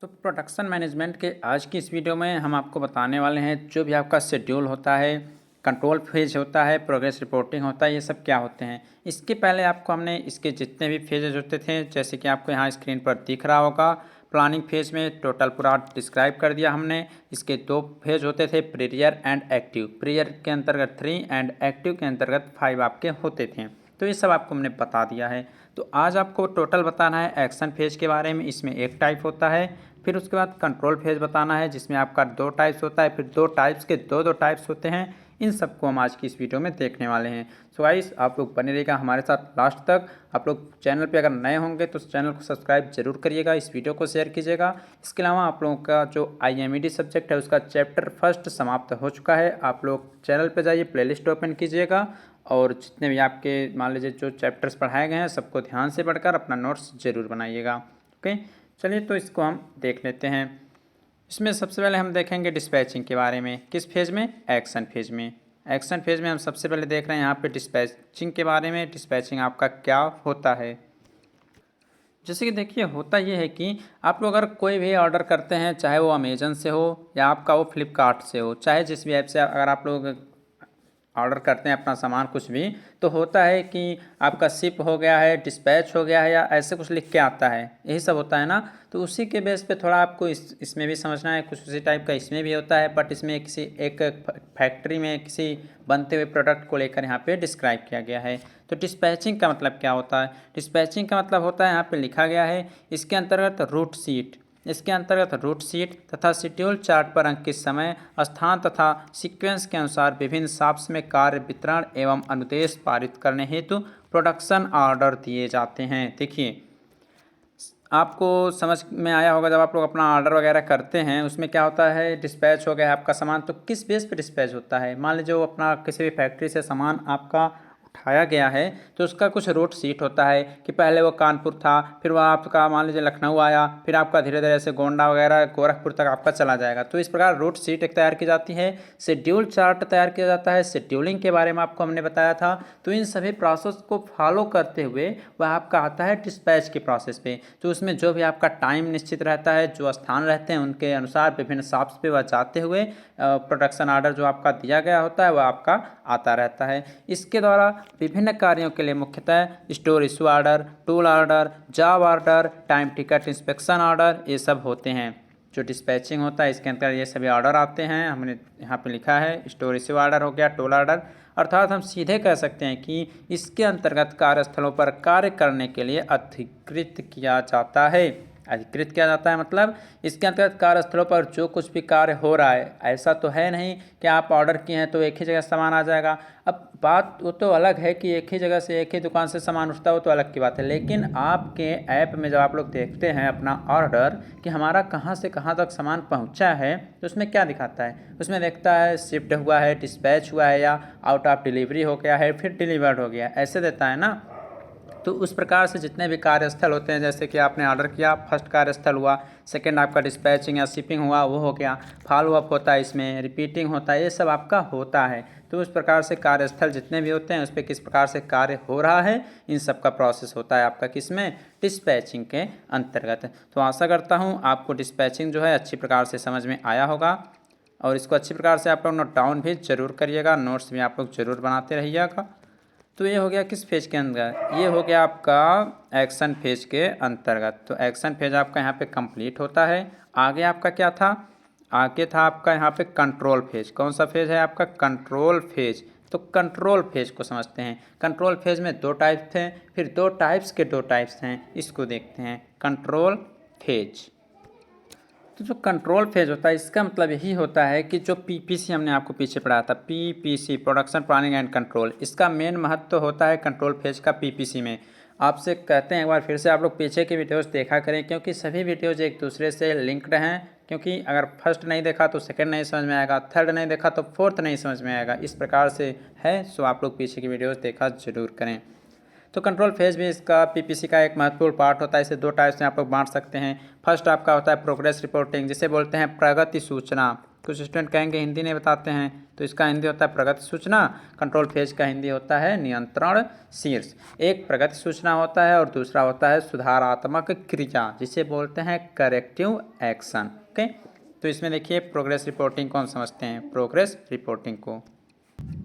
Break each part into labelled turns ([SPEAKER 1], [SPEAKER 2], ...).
[SPEAKER 1] तो production management के आज की इस वीडियो में हम आपको बताने वाले हैं जो भी आपका शेड्यूल होता है, कंट्रोल फेज होता है, प्रोग्रेस रिपोर्टिंग होता है, ये सब क्या होते हैं। इसके पहले आपको हमने इसके जितने भी फेजेज होते थे, जैसे कि आपको यहाँ स्क्रीन पर दिख रहा होगा, प्लानिंग फेज में टोटल पूरा डिस्क्राइब कर दिया हमने। इसके दो फेज होते थे, प्रीयर एंड एक्टिव। प्रीयर के अंतर्गत 3 एंड एक्टिव के अंतर्गत 5 आपके होते थे। तो ये सब आपको हमने बता दिया है। तो आज आपको टोटल बताना है एक्शन फेज के बारे में। इसमें एक टाइप होता है। फिर उसके बाद कंट्रोल फेज बताना है, जिसमें आपका 2 टाइप्स होता है। फिर 2 टाइप्स के दो टाइप्स होते हैं। इन सबको हम आज की इस वीडियो में देखने वाले हैं। सो गाइस, आप लोग बने रहिएगा हमारे साथ लास्ट तक। आप लोग चैनल पे अगर नए होंगे तो चैनल को सब्सक्राइब जरूर करिएगा, इस वीडियो को शेयर कीजिएगा। इसके अलावा आप लोगों का जो IMED सब्जेक्ट है उसका चैप्टर फर्स्ट समाप्त हो चुका है। आप लोग चैनल पर जाइए, प्लेलिस्ट ओपन कीजिएगा और जितने भी आपके मान लीजिए जो चैप्टर्स पढ़ाए गए हैं सबको ध्यान से पढ़कर अपना नोट्स ज़रूर बनाइएगा। ओके, चलिए तो इसको हम देख लेते हैं। इसमें सबसे पहले हम देखेंगे डिस्पैचिंग के बारे में। किस फेज में? एक्शन फेज में। एक्शन फेज में हम सबसे पहले देख रहे हैं यहाँ पे डिस्पैचिंग के बारे में। डिस्पैचिंग आपका क्या होता है? जैसे कि देखिए, होता ये है कि आप लोग अगर कोई भी ऑर्डर करते हैं, चाहे वो अमेजन से हो या आपका वो फ्लिपकार्ट से हो, चाहे जिस भी ऐप से अगर आप लोग ऑर्डर करते हैं अपना सामान कुछ भी, तो होता है कि आपका शिप हो गया है, डिस्पैच हो गया है, या ऐसे कुछ लिख के आता है, यही सब होता है ना। तो उसी के बेस पे थोड़ा आपको इसमें भी समझना है। कुछ उसी टाइप का इसमें भी होता है, बट इसमें किसी एक फैक्ट्री में किसी बनते हुए प्रोडक्ट को लेकर यहाँ पे डिस्क्राइब किया गया है। तो डिस्पैचिंग का मतलब क्या होता है? डिस्पैचिंग का मतलब होता है, यहाँ पे लिखा गया है, इसके अंतर्गत रूट सीट, इसके अंतर्गत रूट सीट तथा शेड्यूल चार्ट पर अंकित समय, स्थान तथा सीक्वेंस के अनुसार विभिन्न शॉप्स में कार्य वितरण एवं अनुदेश पारित करने हेतु प्रोडक्शन ऑर्डर दिए जाते हैं। देखिए, आपको समझ में आया होगा, जब आप लोग अपना ऑर्डर वगैरह करते हैं उसमें क्या होता है, डिस्पैच हो गया है आपका सामान, तो किस बेस पे डिस्पैच होता है। मान लीजिए वो अपना किसी भी फैक्ट्री से सामान आपका उठाया गया है, तो उसका कुछ रूट सीट होता है कि पहले वो कानपुर था, फिर वह आपका मान लीजिए लखनऊ आया, फिर आपका धीरे धीरे ऐसे गोंडा वगैरह गोरखपुर तक आपका चला जाएगा। तो इस प्रकार रूट सीट एक तैयार की जाती है। शेड्यूल चार्ट तैयार किया जाता है। शेड्यूलिंग के बारे में आपको हमने बताया था। तो इन सभी प्रोसेस को फॉलो करते हुए वह आपका आता है डिस्पैच के प्रोसेस पे। तो उसमें जो भी आपका टाइम निश्चित रहता है, जो स्थान रहते हैं, उनके अनुसार विभिन्न शॉप्स पे वह जाते हुए प्रोडक्शन ऑर्डर जो आपका दिया गया होता है वह आपका आता रहता है। इसके द्वारा विभिन्न कार्यों के लिए मुख्यतः store issue order, tool order, job order, time ticket inspection order, ये सब होते हैं। जो डिस्पैचिंग होता है इसके अंदर ये सभी ऑर्डर आते हैं। हमने यहाँ पे लिखा है स्टोर इशू ऑर्डर हो गया, टूल ऑर्डर, अर्थात हम सीधे कह सकते हैं कि इसके अंतर्गत कार्यस्थलों पर कार्य करने के लिए अधिकृत किया जाता है। अधिकृत किया जाता है मतलब इसके अंतर्गत कार्यस्थलों पर जो कुछ भी कार्य हो रहा है, ऐसा तो है नहीं कि आप ऑर्डर किए हैं तो एक ही जगह सामान आ जाएगा। अब बात वो तो अलग है कि एक ही जगह से एक ही दुकान से सामान उठता हो तो अलग की बात है, लेकिन आपके ऐप में जब आप लोग देखते हैं अपना ऑर्डर कि हमारा कहाँ से कहाँ तक सामान पहुँचा है, तो उसमें क्या दिखाता है? उसमें देखता है शिफ्ट हुआ है, डिस्पैच हुआ है, या आउट ऑफ डिलीवरी हो गया है, फिर डिलीवर्ड हो गया, ऐसे देता है ना। तो उस प्रकार से जितने भी कार्यस्थल होते हैं, जैसे कि आपने ऑर्डर किया, फर्स्ट कार्यस्थल हुआ, सेकंड आपका डिस्पैचिंग या शिपिंग हुआ, वो हो गया, फॉलो अप होता है, इसमें रिपीटिंग होता है, ये सब आपका होता है। तो उस प्रकार से कार्यस्थल जितने भी होते हैं उस पर किस प्रकार से कार्य हो रहा है, इन सब का प्रोसेस होता है आपका किसमें? डिस्पैचिंग के अंतर्गत। तो आशा करता हूँ आपको डिस्पैचिंग जो है अच्छी प्रकार से समझ में आया होगा, और इसको अच्छी प्रकार से आप लोग नोट डाउन भी जरूर करिएगा, नोट्स भी आप लोग जरूर बनाते रहिएगा। तो ये हो गया किस फेज के अंदर? ये हो गया आपका एक्शन फेज के अंतर्गत। तो एक्शन फेज आपका यहाँ पे कंप्लीट होता है। आगे आपका क्या था? आगे था आपका यहाँ पे कंट्रोल फेज। कौन सा फेज है आपका? Control phase. तो कंट्रोल फेज को समझते हैं। कंट्रोल फेज में 2 टाइप थे, फिर 2 टाइप्स के 2 टाइप्स हैं, इसको देखते हैं। कंट्रोल फेज, तो जो कंट्रोल फेज होता है इसका मतलब यही होता है कि जो PPC हमने आपको पीछे पढ़ाया था, PPC production planning and control, इसका मेन महत्व तो होता है कंट्रोल फेज का PPC में। आपसे कहते हैं एक बार फिर से आप लोग पीछे के वीडियोस देखा करें, क्योंकि सभी वीडियोज एक दूसरे से लिंक्ड हैं। क्योंकि अगर फर्स्ट नहीं देखा तो सेकंड नहीं समझ में आएगा, थर्ड नहीं देखा तो फोर्थ नहीं समझ में आएगा, इस प्रकार से है। सो आप लोग पीछे की वीडियोज़ देखा जरूर करें। तो कंट्रोल फेज भी इसका PPC का एक महत्वपूर्ण पार्ट होता है। इसे 2 टाइप्स में आप लोग बांट सकते हैं। फर्स्ट आपका होता है प्रोग्रेस रिपोर्टिंग, जिसे बोलते हैं प्रगति सूचना। कुछ स्टूडेंट कहेंगे हिंदी नहीं बताते हैं, तो इसका हिंदी होता है प्रगति सूचना, कंट्रोल फेज का हिंदी होता है नियंत्रण शीर्ष। एक प्रगति सूचना होता है और दूसरा होता है सुधारात्मक क्रिया, जिसे बोलते हैं करेक्टिव एक्शन। ओके, तो इसमें देखिए प्रोग्रेस रिपोर्टिंग कौन समझते हैं, प्रोग्रेस रिपोर्टिंग को।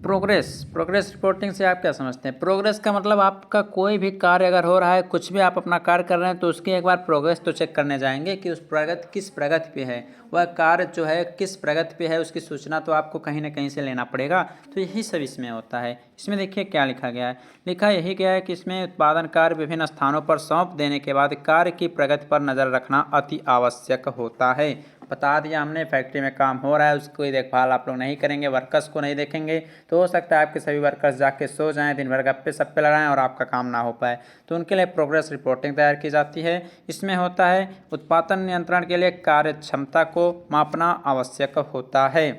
[SPEAKER 1] प्रोग्रेस रिपोर्टिंग से आप क्या समझते हैं? प्रोग्रेस का मतलब आपका कोई भी कार्य अगर हो रहा है, कुछ भी आप अपना कार्य कर रहे हैं, तो उसकी एक बार प्रोग्रेस तो चेक करने जाएंगे कि उस प्रगति किस प्रगति पे है, वह कार्य जो है किस प्रगति पे है, उसकी सूचना तो आपको कहीं ना कहीं से लेना पड़ेगा। तो यही सब इसमें होता है। इसमें देखिए क्या लिखा गया है, लिखा यही गया है कि इसमें उत्पादन कार्य विभिन्न स्थानों पर सौंप देने के बाद कार्य की प्रगति पर नज़र रखना अति आवश्यक होता है। बता दिया हमने, फैक्ट्री में काम हो रहा है, उसकी देखभाल आप लोग नहीं करेंगे, वर्कर्स को नहीं देखेंगे, तो हो सकता है आपके सभी वर्कर्स जाके सो जाएं, दिन भर गप्पे सप्पे लड़ाएं और आपका काम ना हो पाए। तो उनके लिए प्रोग्रेस रिपोर्टिंग तैयार की जाती है। इसमें होता है उत्पादन नियंत्रण के लिए कार्य क्षमता को मापना आवश्यक होता है।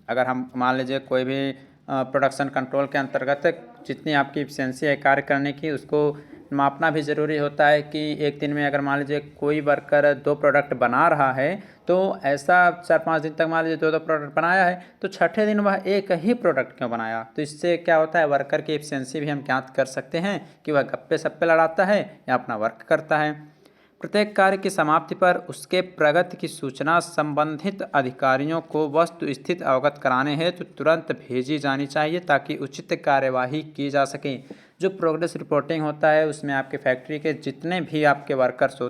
[SPEAKER 1] अगर हम मान लीजिए कोई भी प्रोडक्शन कंट्रोल के अंतर्गत जितनी आपकी इफिशियंसी है कार्य करने की, उसको मापना भी ज़रूरी होता है कि एक दिन में अगर मान लीजिए कोई वर्कर 2 प्रोडक्ट बना रहा है, तो ऐसा 4-5 दिन तक मान लीजिए 2-2 प्रोडक्ट बनाया है, तो छठे दिन वह एक ही प्रोडक्ट क्यों बनाया। तो इससे क्या होता है, वर्कर की एफिशिएंसी भी हम ज्ञात कर सकते हैं कि वह गप्पे सप्पे लड़ाता है या अपना वर्क करता है। प्रत्येक कार्य की समाप्ति पर उसके प्रगति की सूचना संबंधित अधिकारियों को वस्तुस्थित अवगत कराने हेतु तुरंत भेजी जानी चाहिए ताकि उचित कार्यवाही की जा सके। जो प्रोग्रेस रिपोर्टिंग होता है उसमें आपके फैक्ट्री के जितने भी आपके वर्कर्स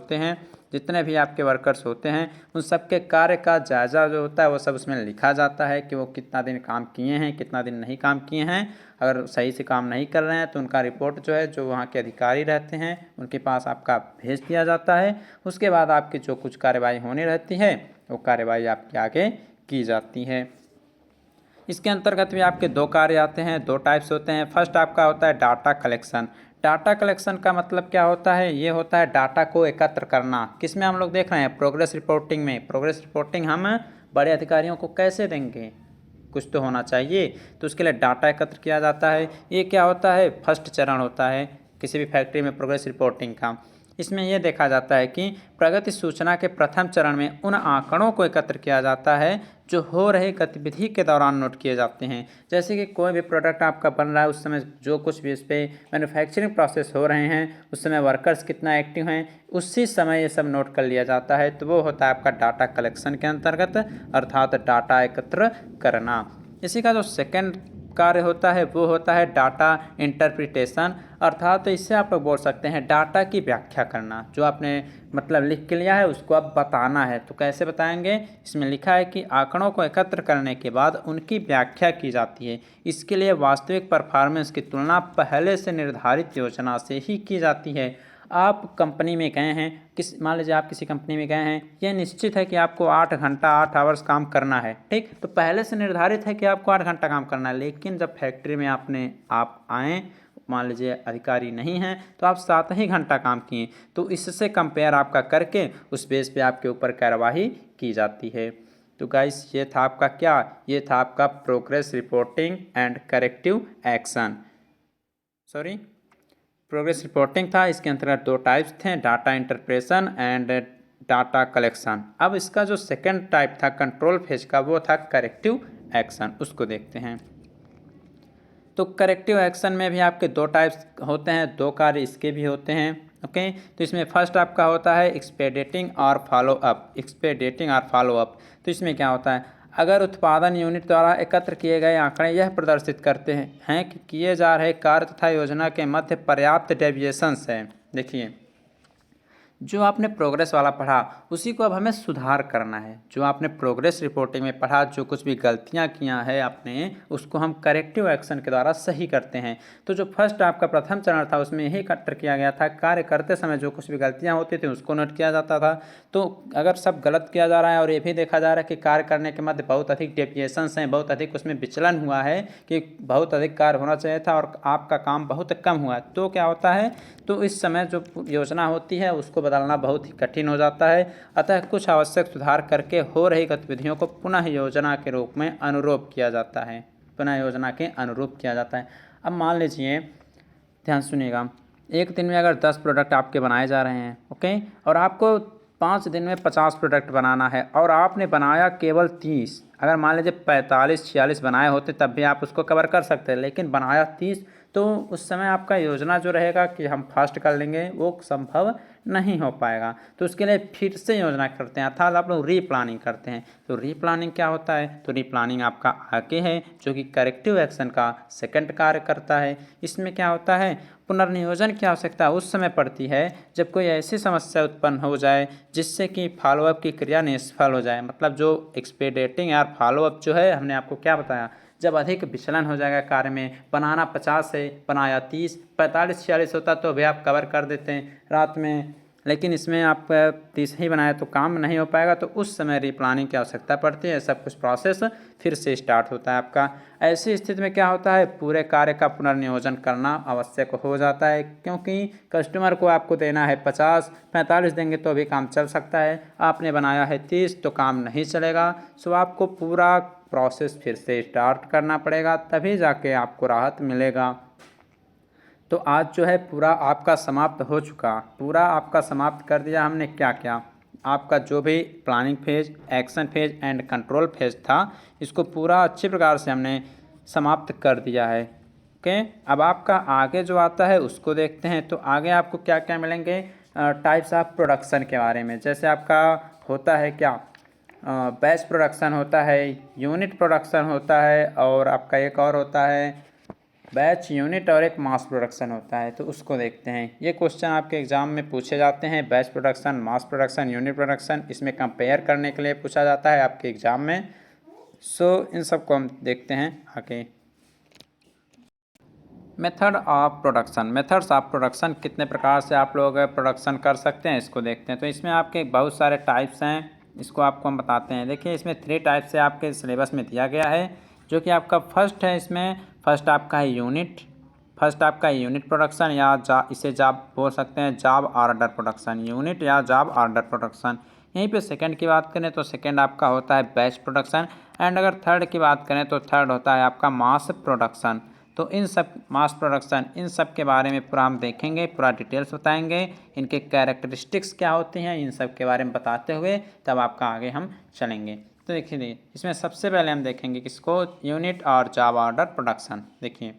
[SPEAKER 1] होते हैं उन सब के कार्य का जायज़ा जो होता है वो सब उसमें लिखा जाता है कि वो कितना दिन काम किए हैं, कितना दिन नहीं काम किए हैं। अगर सही से काम नहीं कर रहे हैं तो उनका रिपोर्ट जो है, जो वहाँ के अधिकारी रहते हैं उनके पास आपका भेज दिया जाता है। उसके बाद आपकी जो कुछ कार्यवाही होनी रहती है वो कार्यवाही आपके आगे की जाती है। इसके अंतर्गत भी आपके 2 कार्य आते हैं, 2 टाइप्स होते हैं। फर्स्ट आपका होता है डाटा कलेक्शन। डाटा कलेक्शन का मतलब क्या होता है, ये होता है डाटा को एकत्र करना। किस में हम लोग देख रहे हैं, प्रोग्रेस रिपोर्टिंग में। प्रोग्रेस रिपोर्टिंग हम बड़े अधिकारियों को कैसे देंगे, कुछ तो होना चाहिए, तो उसके लिए डाटा एकत्र किया जाता है। ये क्या होता है, फर्स्ट चरण होता है किसी भी फैक्ट्री में प्रोग्रेस रिपोर्टिंग का। इसमें यह देखा जाता है कि प्रगति सूचना के प्रथम चरण में उन आंकड़ों को एकत्र किया जाता है जो हो रहे गतिविधि के दौरान नोट किए जाते हैं। जैसे कि कोई भी प्रोडक्ट आपका बन रहा है, उस समय जो कुछ भी इस पर मैन्युफैक्चरिंग प्रोसेस हो रहे हैं, उस समय वर्कर्स कितना एक्टिव हैं, उसी समय ये सब नोट कर लिया जाता है। तो वो होता है आपका डाटा कलेक्शन के अंतर्गत, अर्थात डाटा एकत्र करना। इसी का जो सेकेंड कार्य होता है वो होता है डाटा इंटरप्रिटेशन, अर्थात इससे आप लोग बोल सकते हैं डाटा की व्याख्या करना। जो आपने मतलब लिख के लिया है उसको अब बताना है, तो कैसे बताएंगे। इसमें लिखा है कि आंकड़ों को एकत्र करने के बाद उनकी व्याख्या की जाती है। इसके लिए वास्तविक परफॉर्मेंस की तुलना पहले से निर्धारित योजना से ही की जाती है। आप कंपनी में गए हैं, मान लीजिए आप किसी कंपनी में गए हैं, यह निश्चित है कि आपको 8 घंटा 8 आवर्स काम करना है, ठीक। तो पहले से निर्धारित है कि आपको 8 घंटा काम करना है, लेकिन जब फैक्ट्री में आप आए, मान लीजिए अधिकारी नहीं हैं, तो आप 7 ही घंटा काम किए, तो इससे कंपेयर आपका करके उस बेस पे आपके ऊपर कार्यवाही की जाती है। तो गाइस ये था आपका क्या, ये था आपका progress reporting and corrective action, progress reporting था। इसके अंतर्गत 2 टाइप्स थे, data interpretation and data collection. अब इसका जो सेकंड टाइप था कंट्रोल फेज का, वो था करेक्टिव एक्शन, उसको देखते हैं। तो करेक्टिव एक्शन में भी आपके 2 टाइप्स होते हैं, 2 कार्य इसके भी होते हैं। ओके, तो इसमें फर्स्ट आपका होता है एक्सपेडेटिंग और फॉलो अप। तो इसमें क्या होता है, अगर उत्पादन यूनिट द्वारा एकत्र किए गए आंकड़े यह प्रदर्शित करते हैं कि किए जा रहे कार्य तथा योजना के मध्य पर्याप्त डेविएशंस हैं। देखिए, जो आपने प्रोग्रेस वाला पढ़ा उसी को अब हमें सुधार करना है। जो आपने प्रोग्रेस रिपोर्टिंग में पढ़ा, जो कुछ भी गलतियां किया है आपने, उसको हम करेक्टिव एक्शन के द्वारा सही करते हैं। तो जो फर्स्ट आपका प्रथम चरण था उसमें यही कटर किया गया था, कार्य करते समय जो कुछ भी गलतियां होती थी उसको नोट किया जाता था। तो अगर सब गलत किया जा रहा है और ये भी देखा जा रहा है कि कार्य करने के मध्य बहुत अधिक डेविएशंस हैं, बहुत अधिक उसमें विचलन हुआ है कि बहुत अधिक कार्य होना चाहिए था और आपका काम बहुत कम हुआ, तो क्या होता है, तो इस समय जो योजना होती है उसको बदलना बहुत ही कठिन हो जाता है। अतः कुछ आवश्यक सुधार करके हो रही गतिविधियों को पुनः योजना के रूप में अनुरूप किया जाता है, अब मान लीजिए, ध्यान सुनिएगा, एक दिन में अगर 10 प्रोडक्ट आपके बनाए जा रहे हैं, ओके, और आपको 5 दिन में 50 प्रोडक्ट बनाना है और आपने बनाया केवल 30। अगर मान लीजिए 45-46 बनाए होते तब भी आप उसको कवर कर सकते हैं, लेकिन बनाया 30, तो उस समय आपका योजना जो रहेगा कि हम फास्ट कर लेंगे वो संभव नहीं हो पाएगा। तो उसके लिए फिर से योजना करते हैं, अर्थात आप लोग रीप्लानिंग करते हैं। तो रीप्लानिंग क्या होता है? तो रीप्लानिंग आपका आगे है जो कि करेक्टिव एक्शन का सेकंड कार्य करता है। इसमें क्या होता है? पुनर्नियोजन की आवश्यकता उस समय पड़ती है जब कोई ऐसी समस्या उत्पन्न हो जाए जिससे कि फॉलोअप की क्रिया निष्फल हो जाए। मतलब जो एक्सपेडेटिंग या फॉलोअप जो है, हमने आपको क्या बताया, जब अधिक विचलन हो जाएगा कार्य में, बनाना 50 है बनाया 30, 45-46 होता तो भी आप कवर कर देते हैं रात में, लेकिन इसमें आप 30 ही बनाया तो काम नहीं हो पाएगा। तो उस समय रीप्लानिंग की आवश्यकता पड़ती है, सब कुछ प्रोसेस फिर से स्टार्ट होता है आपका। ऐसी स्थिति में क्या होता है? पूरे कार्य का पुनर्नियोजन करना आवश्यक हो जाता है, क्योंकि कस्टमर को आपको देना है 50, 45 देंगे तो भी काम चल सकता है, आपने बनाया है 30 तो काम नहीं चलेगा। सो आपको पूरा प्रोसेस फिर से स्टार्ट करना पड़ेगा, तभी जाके आपको राहत मिलेगा। तो आज जो है पूरा आपका समाप्त हो चुका, पूरा आपका समाप्त कर दिया हमने। क्या क्या आपका जो भी planning phase, action phase and control phase था, इसको पूरा अच्छी प्रकार से हमने समाप्त कर दिया है। ओके, अब आपका आगे जो आता है उसको देखते हैं। तो आगे आपको क्या क्या मिलेंगे? टाइप्स ऑफ प्रोडक्शन के बारे में, जैसे आपका होता है क्या, बैच प्रोडक्शन होता है, यूनिट प्रोडक्शन होता है, और आपका एक और होता है बैच, यूनिट और एक मास प्रोडक्शन होता है। तो उसको देखते हैं। ये क्वेश्चन आपके एग्जाम में पूछे जाते हैं, batch production, mass production, unit production, इसमें कंपेयर करने के लिए पूछा जाता है आपके एग्जाम में। सो इन सब को हम देखते हैं आगे। Method of production, methods of production, कितने प्रकार से आप लोग प्रोडक्शन कर सकते हैं इसको देखते हैं। तो इसमें आपके बहुत सारे टाइप्स हैं, इसको आपको हम बताते हैं। देखिए इसमें 3 टाइप से आपके सिलेबस में दिया गया है, जो कि आपका फर्स्ट है। इसमें फर्स्ट आपका है यूनिट, फर्स्ट आपका यूनिट प्रोडक्शन, या इसे जॉब बोल सकते हैं, जॉब ऑर्डर प्रोडक्शन, यूनिट या जॉब ऑर्डर प्रोडक्शन। यहीं पे सेकंड की बात करें तो सेकंड आपका होता है बैच प्रोडक्शन, एंड अगर थर्ड की बात करें तो थर्ड होता है आपका मास प्रोडक्शन। तो इन सब मास प्रोडक्शन, इन सब के बारे में पूरा हम देखेंगे, पूरा डिटेल्स बताएंगे, इनके कैरेक्टरिस्टिक्स क्या होती हैं, इन सब के बारे में बताते हुए तब आपका आगे हम चलेंगे। तो देखिए इसमें सबसे पहले हम देखेंगे किसको, यूनिट और जॉब ऑर्डर प्रोडक्शन। देखिए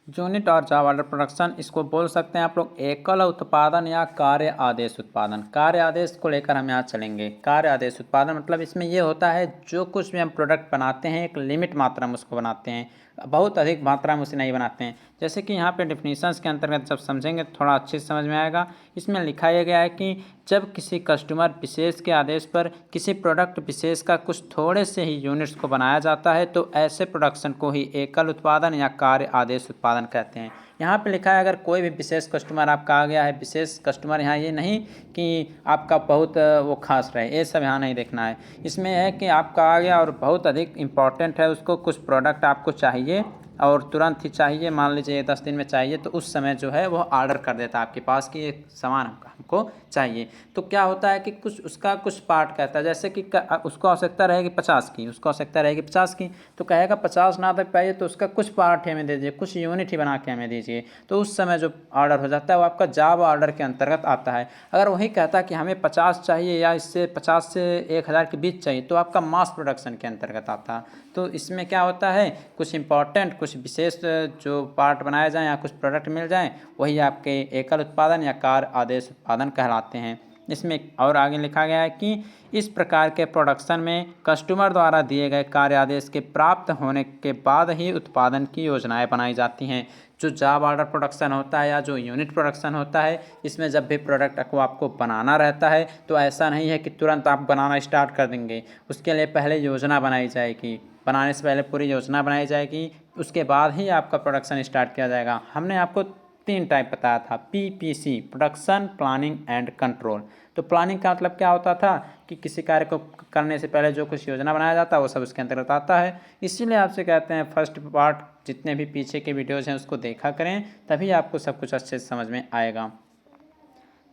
[SPEAKER 1] यूनिट और जॉब ऑर्डर प्रोडक्शन, इसको बोल सकते हैं आप लोग एकल उत्पादन या कार्य आदेश उत्पादन। कार्य आदेश को लेकर हम यहाँ चलेंगे। कार्य आदेश उत्पादन मतलब इसमें ये होता है, जो कुछ भी हम प्रोडक्ट बनाते हैं एक लिमिट मात्रा में उसको बनाते हैं, बहुत अधिक मात्रा में उसे नहीं बनाते हैं। जैसे कि यहाँ पे डिफिनीशंस के अंतर्गत जब समझेंगे तो थोड़ा अच्छे से समझ में आएगा। इसमें लिखा गया है कि जब किसी कस्टमर विशेष के आदेश पर किसी प्रोडक्ट विशेष का कुछ थोड़े से ही यूनिट्स को बनाया जाता है, तो ऐसे प्रोडक्शन को ही एकल उत्पादन या कार्य आदेश उत्पादन कहते हैं। यहाँ पे लिखा है अगर कोई भी विशेष कस्टमर आपका आ गया है, विशेष कस्टमर यहाँ ये नहीं कि आपका बहुत वो खास रहे, ये सब यहाँ नहीं देखना है। इसमें है कि आपका आ गया और बहुत अधिक इम्पॉर्टेंट है, उसको कुछ प्रोडक्ट आपको चाहिए और तुरंत ही चाहिए, मान लीजिए 10 दिन में चाहिए, तो उस समय जो है वो ऑर्डर कर देता है आपके पास कि ये सामान हमको चाहिए। तो क्या होता है कि कुछ उसका कुछ पार्ट कहता है, जैसे कि उसको आवश्यकता रहेगी 50 की, उसको आवश्यकता रहेगी 50 की, तो कहेगा 50 ना दे पाइए तो उसका कुछ पार्ट ही हमें दे दीजिए, कुछ यूनिट ही बना के हमें दीजिए। तो उस समय जो ऑर्डर हो जाता है वो आपका जॉब ऑर्डर के अंतर्गत आता है। अगर वही कहता कि हमें 50 चाहिए या इससे 50 से 1000 के बीच चाहिए, तो आपका मास प्रोडक्शन के अंतर्गत आता है। तो इसमें क्या होता है, कुछ इंपॉर्टेंट, कुछ विशेष जो पार्ट बनाए जाएँ या कुछ प्रोडक्ट मिल जाएँ, वही आपके एकल उत्पादन या कार्य आदेश उत्पादन कहलाते हैं। इसमें और आगे लिखा गया है कि इस प्रकार के प्रोडक्शन में कस्टमर द्वारा दिए गए कार्य आदेश के प्राप्त होने के बाद ही उत्पादन की योजनाएं बनाई जाती हैं। जो जॉब ऑर्डर प्रोडक्शन होता है या जो यूनिट प्रोडक्शन होता है, इसमें जब भी प्रोडक्ट को आपको बनाना रहता है तो ऐसा नहीं है कि तुरंत आप बनाना स्टार्ट कर देंगे, उसके लिए पहले योजना बनाई जाएगी, बनाने से पहले पूरी योजना बनाई जाएगी, उसके बाद ही आपका प्रोडक्शन स्टार्ट किया जाएगा। हमने आपको 3 टाइप बताया था, PPC, production, planning and control. तो प्लानिंग का मतलब क्या होता था कि किसी कार्य को करने से पहले जो कुछ योजना बनाया जाता है वो सब उसके अंतर्गत आता है। इसीलिए आपसे कहते हैं फर्स्ट पार्ट जितने भी पीछे के वीडियोज़ हैं उसको देखा करें, तभी आपको सब कुछ अच्छे से समझ में आएगा।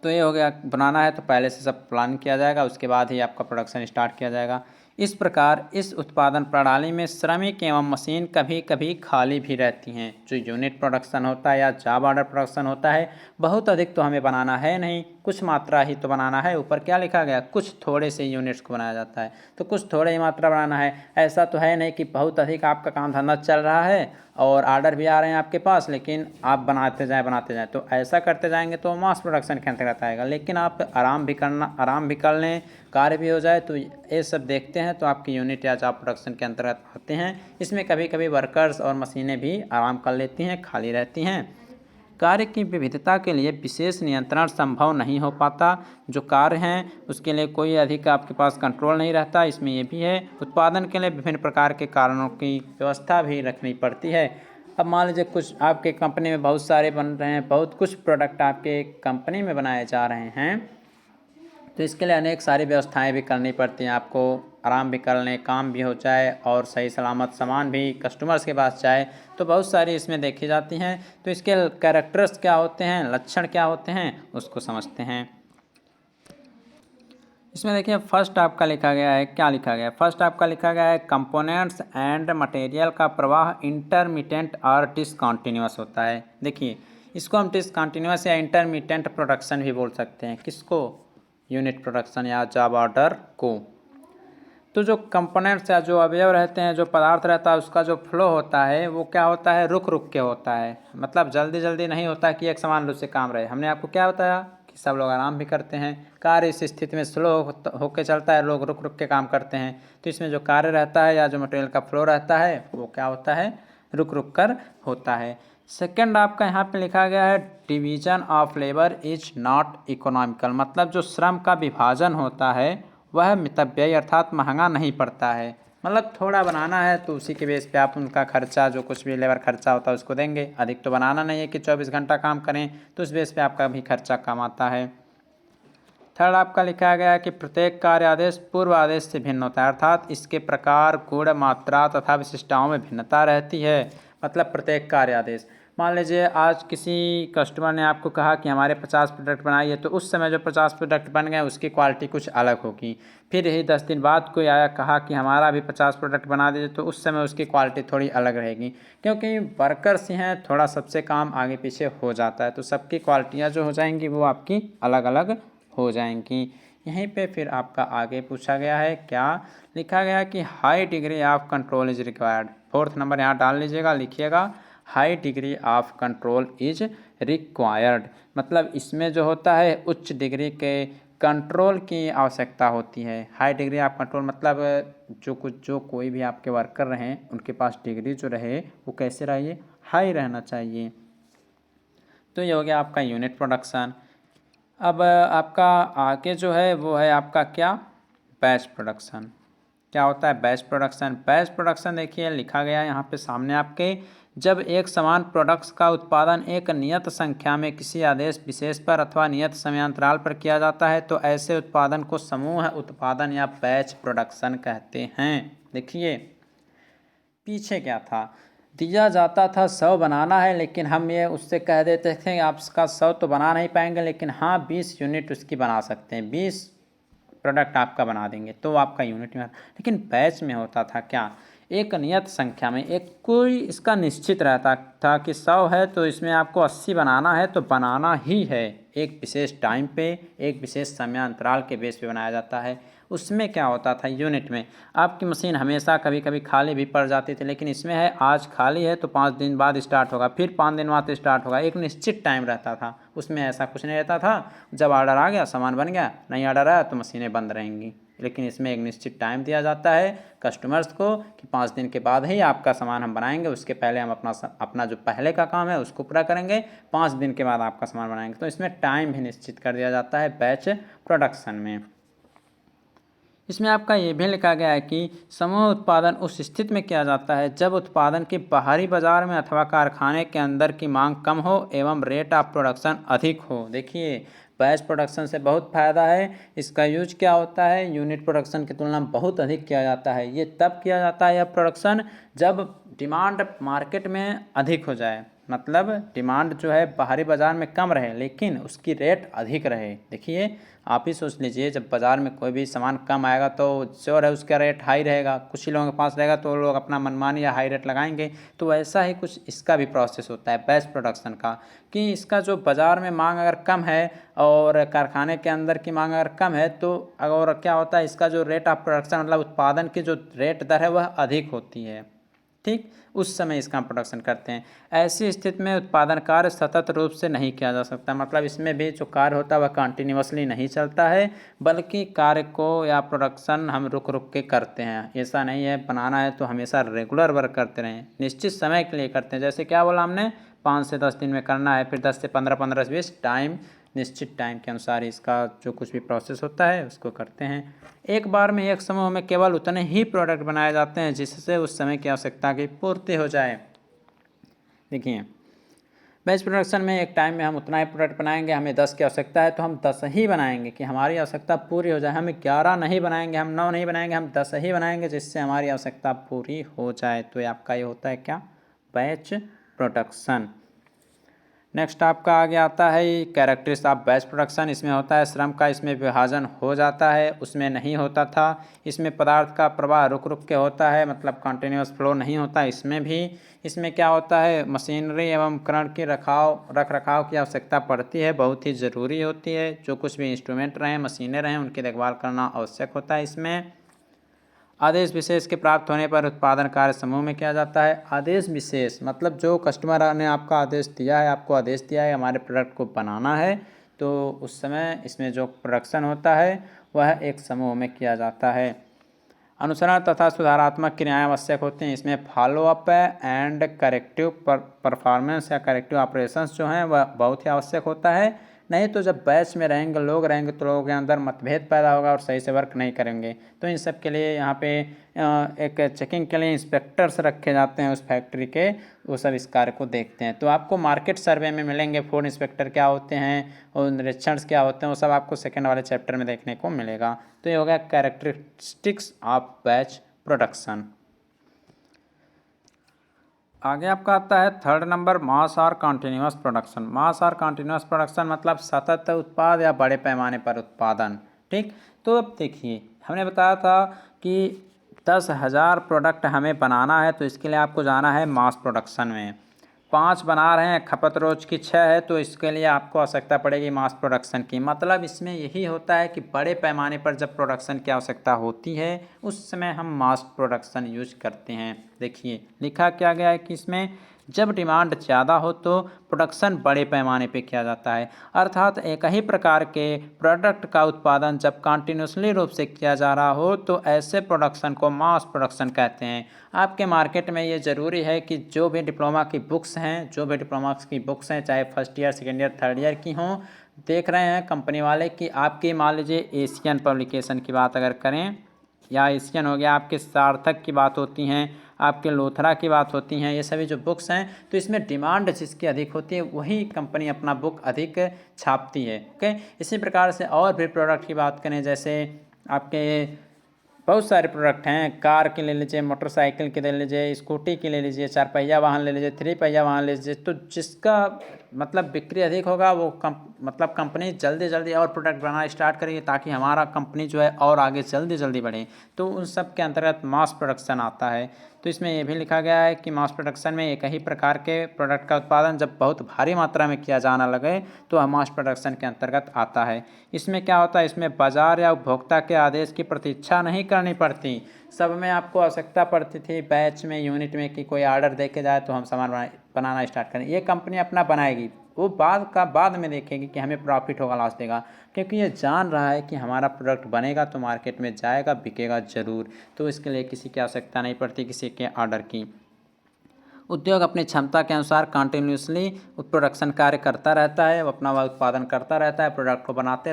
[SPEAKER 1] तो ये हो गया, बनाना है तो पहले से सब प्लान किया जाएगा, उसके बाद ही आपका प्रोडक्शन स्टार्ट किया जाएगा। इस प्रकार इस उत्पादन प्रणाली में श्रमिक एवं मशीन कभी कभी खाली भी रहती हैं। जो यूनिट प्रोडक्शन होता है या जॉब ऑर्डर प्रोडक्शन होता है, बहुत अधिक तो हमें बनाना है नहीं, कुछ मात्रा ही तो बनाना है। ऊपर क्या लिखा गया, कुछ थोड़े से यूनिट्स को बनाया जाता है, तो कुछ थोड़े ही मात्रा बनाना है। ऐसा तो है नहीं कि बहुत अधिक आपका काम धंधा चल रहा है और आर्डर भी आ रहे हैं आपके पास, लेकिन आप बनाते जाएं, तो ऐसा करते जाएंगे तो मास प्रोडक्शन के अंतर्गत आएगा। लेकिन आप आराम भी कर लें, कार्य भी हो जाए, तो ये सब देखते हैं तो आपकी यूनिट या जॉब प्रोडक्शन के अंतर्गत आते हैं। इसमें कभी कभी वर्कर्स और मशीनें भी आराम कर लेती हैं, खाली रहती हैं। कार्य की विविधता के लिए विशेष नियंत्रण संभव नहीं हो पाता। जो कार्य हैं उसके लिए कोई अधिक आपके पास कंट्रोल नहीं रहता। इसमें ये भी है, उत्पादन के लिए विभिन्न प्रकार के कारणों की व्यवस्था भी रखनी पड़ती है। अब मान लीजिए कुछ आपके कंपनी में बहुत सारे बन रहे हैं, बहुत कुछ प्रोडक्ट आपके कंपनी में बनाए जा रहे हैं, तो इसके लिए अनेक सारी व्यवस्थाएं भी करनी पड़ती हैं आपको। आराम भी कर लें, काम भी हो जाए और सही सलामत सामान भी कस्टमर्स के पास जाए, तो बहुत सारी इसमें देखी जाती हैं। तो इसके कैरेक्टर्स क्या होते हैं, लक्षण क्या होते हैं, उसको समझते हैं। इसमें देखिए फर्स्ट आपका लिखा गया है, क्या लिखा गया है, फर्स्ट आपका लिखा गया है कंपोनेंट्स एंड मटेरियल का प्रवाह इंटरमिटेंट और डिसकंटिन्यूअस होता है। देखिए इसको हम डिसकंटिन्यूअस या इंटरमिटेंट प्रोडक्शन भी बोल सकते हैं। किसको, यूनिट प्रोडक्शन या जॉब ऑर्डर को। तो जो कंपोनेंट्स या जो अवयव रहते हैं, जो पदार्थ रहता है, उसका जो फ्लो होता है वो क्या होता है, रुक रुक के होता है। मतलब जल्दी जल्दी नहीं होता कि एक समान रूप से काम रहे। हमने आपको क्या बताया कि सब लोग आराम भी करते हैं, कार्य इस स्थिति में स्लो होकर चलता है, लोग रुक रुक के काम करते हैं। तो इसमें जो कार्य रहता है या जो मटेरियल का फ्लो रहता है वो क्या होता है, रुक रुक कर होता है। सेकेंड आपका यहाँ पे लिखा गया है division of labour is not economical. मतलब जो श्रम का विभाजन होता है वह मितव्ययी अर्थात महंगा नहीं पड़ता है। मतलब थोड़ा बनाना है तो उसी के बेस पे आप उनका खर्चा, जो कुछ भी लेबर खर्चा होता है उसको देंगे। अधिक तो बनाना नहीं है कि 24 घंटा काम करें, तो उस बेस पे आपका भी खर्चा कम आता है। थर्ड आपका लिखा गया है कि प्रत्येक कार्य आदेश पूर्व आदेश से भिन्न होता है, अर्थात इसके प्रकार, गुण, मात्रा तथा विशिष्टताओं में भिन्नता रहती है। मतलब प्रत्येक कार्य आदेश, मान लीजिए आज किसी कस्टमर ने आपको कहा कि हमारे 50 प्रोडक्ट बनाइए, तो उस समय जो 50 प्रोडक्ट बन गए उसकी क्वालिटी कुछ अलग होगी। फिर यही 10 दिन बाद कोई आया, कहा कि हमारा भी 50 प्रोडक्ट बना दीजिए, तो उस समय उसकी क्वालिटी थोड़ी अलग रहेगी। क्योंकि वर्कर्स हैं, थोड़ा सबसे काम आगे पीछे हो जाता है, तो सबकी क्वालिटियाँ जो हो जाएंगी वो आपकी अलग अलग हो जाएंगी। यहीं पे फिर आपका आगे पूछा गया है, क्या लिखा गया है कि high degree of control is required. Fourth number यहाँ डाल लीजिएगा, लिखिएगा high degree of control is required. मतलब इसमें जो होता है उच्च डिग्री के कंट्रोल की आवश्यकता होती है। हाई डिग्री ऑफ कंट्रोल मतलब जो कोई भी आपके वर्कर रहें उनके पास डिग्री जो रहे वो कैसे रहिए, हाई रहना चाहिए। तो ये हो गया आपका यूनिट प्रोडक्शन। अब आपका आगे जो है वो है आपका क्या, बैच प्रोडक्शन। क्या होता है बैच प्रोडक्शन। बैच प्रोडक्शन देखिए लिखा गया है यहाँ पे सामने आपके, जब एक समान प्रोडक्ट्स का उत्पादन एक नियत संख्या में किसी आदेश विशेष पर अथवा नियत समयांतराल पर किया जाता है, तो ऐसे उत्पादन को समूह उत्पादन या बैच प्रोडक्शन कहते हैं। देखिए पीछे क्या था, दिया जाता था 100 बनाना है, लेकिन हम ये उससे कह देते थे आप इसका 100 तो बना नहीं पाएंगे, लेकिन हाँ 20 यूनिट उसकी बना सकते हैं, 20 प्रोडक्ट आपका बना देंगे, तो आपका यूनिट में। लेकिन बैच में होता था क्या, एक नियत संख्या में, एक कोई इसका निश्चित रहता था कि 100 है तो इसमें आपको 80 बनाना है, तो बनाना ही है। एक विशेष टाइम पे, एक विशेष समयांतराल के बेस पे बनाया जाता है। उसमें क्या होता था, यूनिट में आपकी मशीन हमेशा कभी कभी खाली भी पड़ जाती थी, लेकिन इसमें है आज खाली है तो 5 दिन बाद स्टार्ट होगा, फिर 5 दिन बाद स्टार्ट होगा। एक निश्चित टाइम रहता था, उसमें ऐसा कुछ नहीं रहता था जब ऑर्डर आ गया सामान बन गया, नहीं ऑर्डर आया तो मशीनें बंद रहेंगी। लेकिन इसमें एक निश्चित टाइम दिया जाता है कस्टमर्स को कि 5 दिन के बाद ही आपका सामान हम बनाएंगे, उसके पहले हम अपना जो पहले का काम है उसको पूरा करेंगे, 5 दिन के बाद आपका सामान बनाएंगे। तो इसमें टाइम भी निश्चित कर दिया जाता है बैच प्रोडक्शन में। इसमें आपका ये भी लिखा गया है कि समूह उत्पादन उस स्थिति में किया जाता है जब उत्पादन के बाहरी बाजार में अथवा कारखाने के अंदर की मांग कम हो एवं रेट ऑफ प्रोडक्शन अधिक हो। देखिए बैच प्रोडक्शन से बहुत फ़ायदा है। इसका यूज क्या होता है, यूनिट प्रोडक्शन की तुलना में बहुत अधिक किया जाता है। ये तब किया जाता है यह प्रोडक्शन जब डिमांड मार्केट में अधिक हो जाए, मतलब डिमांड जो है बाहरी बाज़ार में कम रहे लेकिन उसकी रेट अधिक रहे। देखिए आप ही सोच लीजिए, जब बाज़ार में कोई भी सामान कम आएगा तो श्योर है उसका रेट हाई रहेगा, कुछ ही लोगों के पास रहेगा तो लोग अपना मनमानी या हाई रेट लगाएंगे। तो वैसा ही कुछ इसका भी प्रोसेस होता है बैच प्रोडक्शन का, कि इसका जो बाज़ार में मांग अगर कम है और कारखाने के अंदर की मांग अगर कम है तो और क्या होता है, इसका जो रेट ऑफ प्रोडक्शन मतलब उत्पादन की जो रेट दर है वह अधिक होती है। ठीक, उस समय इसका प्रोडक्शन करते हैं। ऐसी स्थिति में उत्पादन कार्य सतत रूप से नहीं किया जा सकता, मतलब इसमें भी जो कार्य होता है वह कंटिन्यूअसली नहीं चलता है, बल्कि कार्य को या प्रोडक्शन हम रुक रुक के करते हैं। ऐसा नहीं है बनाना है तो हमेशा रेगुलर वर्क करते रहें, निश्चित समय के लिए करते हैं। जैसे क्या बोला हमने, 5 से 10 दिन में करना है, फिर 10 से 15, 15 से 20 टाइम, निश्चित टाइम के अनुसार इसका जो कुछ भी प्रोसेस होता है उसको करते हैं। एक बार में एक समूह में केवल उतने ही प्रोडक्ट बनाए जाते हैं जिससे उस समय की आवश्यकता की पूर्ति हो जाए। देखिए बैच प्रोडक्शन में एक टाइम में हम उतना ही प्रोडक्ट बनाएंगे, हमें 10 की आवश्यकता है तो हम 10 ही बनाएंगे कि हमारी आवश्यकता पूरी हो जाए। हम 11 नहीं बनाएंगे, हम 9 नहीं बनाएंगे, हम 10 ही बनाएंगे जिससे हमारी आवश्यकता पूरी हो जाए। तो ये आपका ये होता है क्या, बैच प्रोडक्शन। नेक्स्ट आपका आगे आता है कैरेक्टरिस्टिक्स ऑफ बैच प्रोडक्शन। इसमें होता है श्रम का इसमें विभाजन हो जाता है, उसमें नहीं होता था। इसमें पदार्थ का प्रवाह रुक रुक के होता है, मतलब कंटिन्यूअस फ्लो नहीं होता इसमें भी। इसमें क्या होता है, मशीनरी एवं उपकरण की रख रखाव की आवश्यकता पड़ती है, बहुत ही ज़रूरी होती है। जो कुछ भी इंस्ट्रूमेंट रहें, मशीनें रहें, उनकी देखभाल करना आवश्यक होता है इसमें। आदेश विशेष के प्राप्त होने पर उत्पादन कार्य समूह में किया जाता है। आदेश विशेष मतलब जो कस्टमर ने आपका आदेश दिया है, आपको आदेश दिया है हमारे प्रोडक्ट को बनाना है, तो उस समय इसमें जो प्रोडक्शन होता है वह एक समूह में किया जाता है। अनुसरण तथा सुधारात्मक क्रियाएं आवश्यक होती हैं। इसमें फॉलोअप एंड करेक्टिव परफॉर्मेंस या करेक्टिव ऑपरेशंस जो हैं वह बहुत ही आवश्यक होता है। नहीं तो जब बैच में रहेंगे लोग रहेंगे तो लोगों के अंदर मतभेद पैदा होगा और सही से वर्क नहीं करेंगे। तो इन सब के लिए यहाँ पे एक चेकिंग के लिए इंस्पेक्टर्स रखे जाते हैं उस फैक्ट्री के, वो सब इस कार्य को देखते हैं। तो आपको मार्केट सर्वे में मिलेंगे फूड इंस्पेक्टर क्या होते हैं और निरीक्षण क्या होते हैं, वो सब आपको सेकेंड वाले चैप्टर में देखने को मिलेगा। तो ये हो गया कैरेक्टरिस्टिक्स ऑफ बैच प्रोडक्शन। आगे आपका आता है थर्ड नंबर, मास और कंटिन्यूअस प्रोडक्शन। मास और कंटिन्यूअस प्रोडक्शन मतलब सतत उत्पाद या बड़े पैमाने पर उत्पादन। ठीक, तो अब देखिए हमने बताया था कि 10,000 प्रोडक्ट हमें बनाना है तो इसके लिए आपको जाना है मास प्रोडक्शन में। 5 बना रहे हैं, खपत रोज की 6 है, तो इसके लिए आपको आवश्यकता पड़ेगी मास प्रोडक्शन की। मतलब इसमें यही होता है कि बड़े पैमाने पर जब प्रोडक्शन की आवश्यकता होती है उस समय हम मास प्रोडक्शन यूज करते हैं। देखिए लिखा क्या गया है कि इसमें जब डिमांड ज़्यादा हो तो प्रोडक्शन बड़े पैमाने पे किया जाता है, अर्थात एक ही प्रकार के प्रोडक्ट का उत्पादन जब कंटिन्यूसली रूप से किया जा रहा हो तो ऐसे प्रोडक्शन को मास प्रोडक्शन कहते हैं। आपके मार्केट में ये ज़रूरी है कि जो भी डिप्लोमा की बुक्स हैं, जो भी डिप्लोमा की बुक्स हैं, चाहे first year, second year, third year की हों, देख रहे हैं कंपनी वाले कि आपकी मान लीजिए एशियन पब्लिकेशन की बात अगर करें, या एशियन हो गया, आपके सार्थक की बात होती हैं, आपके लोथरा की बात होती हैं, ये सभी जो बुक्स हैं तो इसमें डिमांड जिसकी अधिक होती है वही कंपनी अपना बुक अधिक छापती है। ओके, इसी प्रकार से और भी प्रोडक्ट की बात करें, जैसे आपके बहुत सारे प्रोडक्ट हैं, कार के ले लीजिए, मोटरसाइकिल के ले लीजिए, स्कूटी के ले लीजिए, 4 पहिया वाहन ले लीजिए, 3 पहिया वाहन ले लीजिए। तो जिसका मतलब बिक्री अधिक होगा वो मतलब कंपनी जल्दी जल्दी और प्रोडक्ट बनाना स्टार्ट करेगी ताकि हमारा कंपनी जो है और आगे जल्दी जल्दी बढ़े। तो उन सब के अंतर्गत मास प्रोडक्शन आता है। तो इसमें ये भी लिखा गया है कि मास प्रोडक्शन में एक ही प्रकार के प्रोडक्ट का उत्पादन जब बहुत भारी मात्रा में किया जाना लगे तो वह मास प्रोडक्शन के अंतर्गत आता है। इसमें क्या होता है, इसमें बाजार या उपभोक्ता के आदेश की प्रतीक्षा नहीं करनी पड़ती। सब में आपको आवश्यकता पड़ती थी बैच में, यूनिट में, कि कोई ऑर्डर दे के जाए तो हम सामान बनाना स्टार्ट करें। ये कंपनी अपना बनाएगी, वो बाद में देखेगी कि हमें प्रॉफिट होगा लॉस देगा, क्योंकि ये जान रहा है कि हमारा प्रोडक्ट बनेगा तो मार्केट में जाएगा, बिकेगा ज़रूर। तो इसके लिए किसी की आवश्यकता नहीं पड़ती किसी के ऑर्डर की। उद्योग अपनी क्षमता के अनुसार कंटिन्यूसली प्रोडक्शन कार्य करता रहता है, वो अपना उत्पादन करता रहता है, प्रोडक्ट को बनाते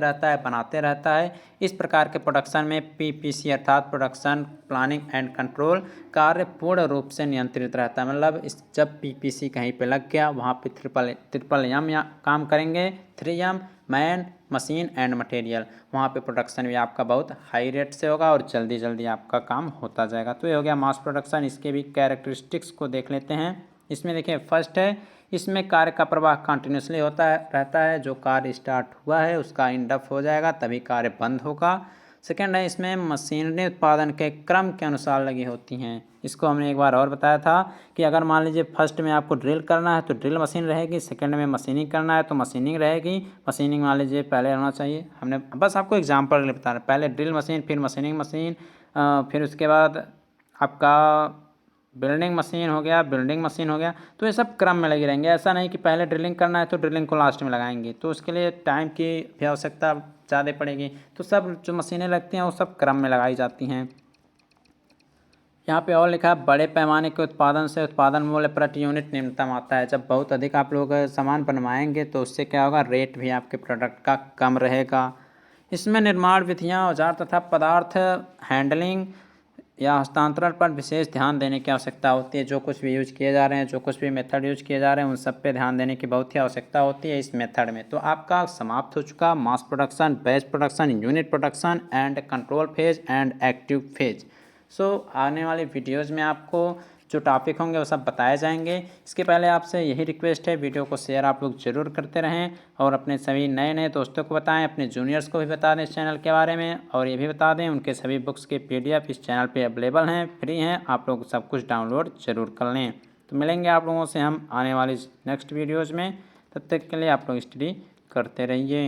[SPEAKER 1] रहता है। इस प्रकार के प्रोडक्शन में पीपीसी अर्थात प्रोडक्शन प्लानिंग एंड कंट्रोल कार्य पूर्ण रूप से नियंत्रित रहता है। मतलब जब पीपीसी कहीं पे लग गया वहाँ पे ट्रिपल एम या काम करेंगे, 3M man, machine and material, वहाँ पे प्रोडक्शन भी आपका बहुत हाई रेट से होगा और जल्दी जल्दी आपका काम होता जाएगा। तो ये हो गया मास प्रोडक्शन। इसके भी कैरेक्टरिस्टिक्स को देख लेते हैं। इसमें देखिए फर्स्ट है इसमें कार्य का प्रवाह कंटिन्यूसली रहता है। जो कार्य स्टार्ट हुआ है उसका इंडअप हो जाएगा, तभी कार्य बंद होगा। सेकेंड है, इसमें मशीनरी उत्पादन के क्रम के अनुसार लगी होती हैं। इसको हमने एक बार और बताया था कि अगर मान लीजिए फर्स्ट में आपको ड्रिल करना है तो ड्रिल मशीन रहेगी, सेकंड में मशीनिंग करना है तो मशीनिंग रहेगी। मशीनिंग मान लीजिए पहले होना चाहिए, हमने बस आपको एग्जांपल के लिए बता रहे हैं, पहले ड्रिल मशीन, फिर मशीनिंग मशीन, फिर उसके बाद आपका बिल्डिंग मशीन हो गया, बिल्डिंग मशीन हो गया। तो ये सब क्रम में लगे रहेंगे। ऐसा नहीं कि पहले ड्रिलिंग करना है तो ड्रिलिंग को लास्ट में लगाएंगे, तो उसके लिए टाइम की भी आवश्यकता ज़्यादा पड़ेगी। तो सब जो मशीनें लगती हैं वो सब क्रम में लगाई जाती हैं। यहाँ पे और लिखा है, बड़े पैमाने के उत्पादन से उत्पादन मूल्य प्रति यूनिट निम्नतम आता है। जब बहुत अधिक आप लोग सामान बनवाएंगे तो उससे क्या होगा, रेट भी आपके प्रोडक्ट का कम रहेगा। इसमें निर्माण विधियाँ, औजार तथा पदार्थ हैंडलिंग या हस्तांतरण पर विशेष ध्यान देने की आवश्यकता होती है। जो कुछ भी यूज किए जा रहे हैं, जो कुछ भी मेथड यूज किए जा रहे हैं, उन सब पे ध्यान देने की बहुत ही आवश्यकता होती है इस मेथड में। तो आपका समाप्त हो चुका mass production, batch production, unit production and control phase and active phase. आने वाले वीडियोज़ में आपको जो टॉपिक होंगे वो सब बताए जाएंगे। इसके पहले आपसे यही रिक्वेस्ट है, वीडियो को शेयर आप लोग ज़रूर करते रहें और अपने सभी नए नए दोस्तों को बताएं, अपने जूनियर्स को भी बता दें इस चैनल के बारे में, और ये भी बता दें उनके सभी बुक्स के PDF इस चैनल पे अवेलेबल हैं, फ्री हैं, आप लोग सब कुछ डाउनलोड ज़रूर कर लें। तो मिलेंगे आप लोगों से हम आने वाली नेक्स्ट वीडियोज़ में, तब तक के लिए आप लोग स्टडी करते रहिए।